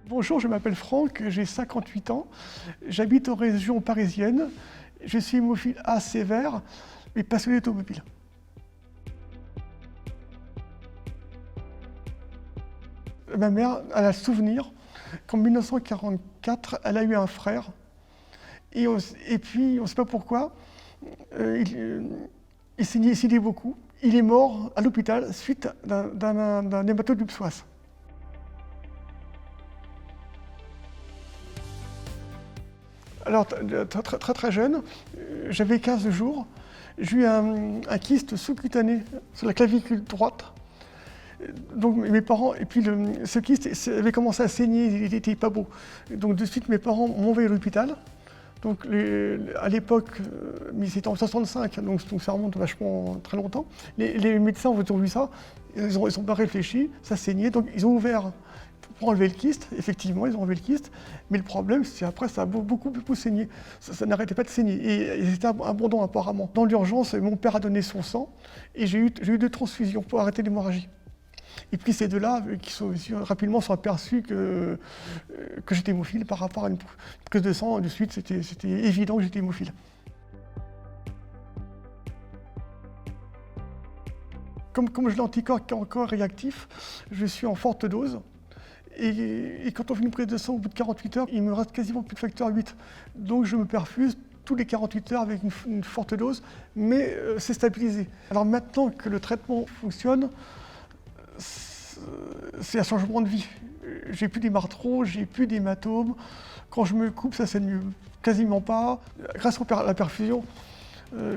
Bonjour, je m'appelle Franck, j'ai 58 ans, j'habite en région parisienne, je suis hémophile A sévère, mais passionné d'automobile. Ma mère, elle a le souvenir qu'en 1944, elle a eu un frère, et puis on ne sait pas pourquoi, il saignait beaucoup. Il est mort à l'hôpital suite d'un hématome du psoas. Alors, très jeune, j'avais 15 jours, j'ai eu un kyste sous-cutané sur la clavicule droite. Donc mes parents, et puis ce kyste avait commencé à saigner, il n'était pas beau. Donc de suite, mes parents m'ont envoyé à l'hôpital. Donc à l'époque, mais c'était en 65, donc ça remonte vachement très longtemps. Les médecins ont vu ça, ils ont pas réfléchi, ça saignait, donc ils ont ouvert pour enlever le kyste. Effectivement, ils ont enlevé le kyste, mais le problème, c'est après ça a beaucoup saigné. Ça n'arrêtait pas de saigner, et c'était abondant apparemment. Dans l'urgence, mon père a donné son sang, et j'ai eu 2 transfusions pour arrêter l'hémorragie. Et puis ces deux-là, rapidement sont aperçus que j'étais hémophile par rapport à une prise de sang. De suite, c'était évident que j'étais hémophile. Comme je l'anticorps qui est encore réactif, je suis en forte dose. Et quand on fait une prise de sang au bout de 48 heures, il me reste quasiment plus de facteur 8. Donc je me perfuse tous les 48 heures avec une forte dose, mais c'est stabilisé. Alors maintenant que le traitement fonctionne, c'est un changement de vie. J'ai plus d'hémarthrose, j'ai plus d'hématomes. Quand je me coupe, ça saigne quasiment pas. Grâce à la perfusion,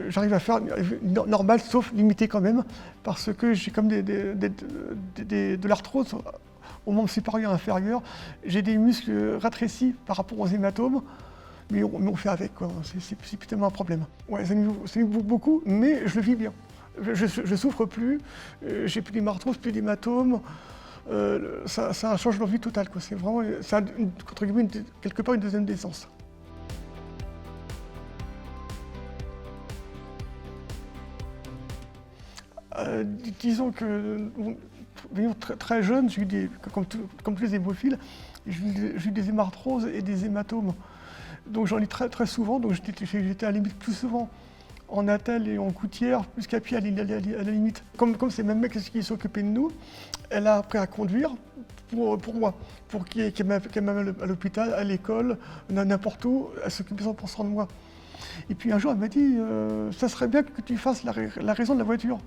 j'arrive à faire normal, sauf limité quand même, parce que j'ai comme de l'arthrose au membre supérieur et inférieur. J'ai des muscles rétrécis par rapport aux hématomes, mais on fait avec, quoi. C'est plus tellement un problème. Ouais, ça me beaucoup, mais je le vis bien. Je souffre plus, j'ai plus d'hémarthrose, plus d'hématomes. Ça change leur vie totale, quoi. C'est vraiment, entre guillemets, quelque part une deuxième naissance. Disons que, très jeune, j'ai eu comme tous les hémophiles, j'ai eu des hémarthroses et des hématomes. Donc j'en ai très souvent, donc j'étais à la limite plus souvent en attelle et en gouttière, plus qu'à pied à la limite. Comme c'est ma mère qui s'occupait de nous, elle a appris à conduire pour moi, pour qu'elle m'amène à l'hôpital, à l'école, n'importe où, elle s'occupait 100% de moi. Et puis un jour, elle m'a dit, ça serait bien que tu fasses la raison de la voiture,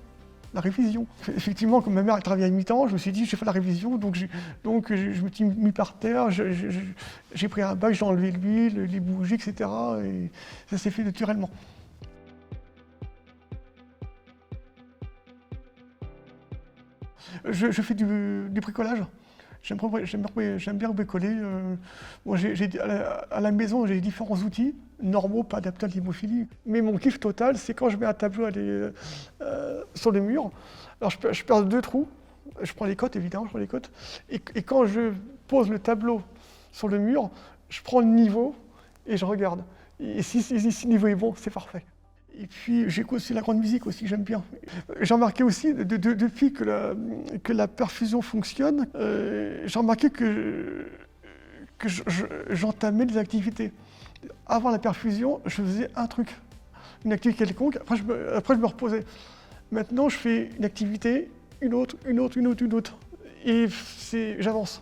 la révision. Effectivement, comme ma mère elle travaillait à mi-temps, je me suis dit, je vais faire la révision, donc je me suis mis par terre, j'ai pris un bac, j'ai enlevé l'huile, les bougies, etc. Et ça s'est fait naturellement. Je fais du bricolage. J'aime bien bricoler. Bon, à la maison, j'ai différents outils normaux, pas adaptés à l'hémophilie. Mais mon kiff total, c'est quand je mets un tableau sur le mur. Alors je perce 2 trous. Je prends les cotes, évidemment, je prends les cotes. Et quand je pose le tableau sur le mur, je prends le niveau et je regarde. Et si le niveau est bon, c'est parfait. Et puis j'écoute aussi la grande musique aussi, j'aime bien. J'ai remarqué aussi, depuis que la perfusion fonctionne, j'ai remarqué que j'entamais des activités. Avant la perfusion, je faisais un truc, une activité quelconque, après je me reposais. Maintenant, je fais une activité, une autre, et j'avance.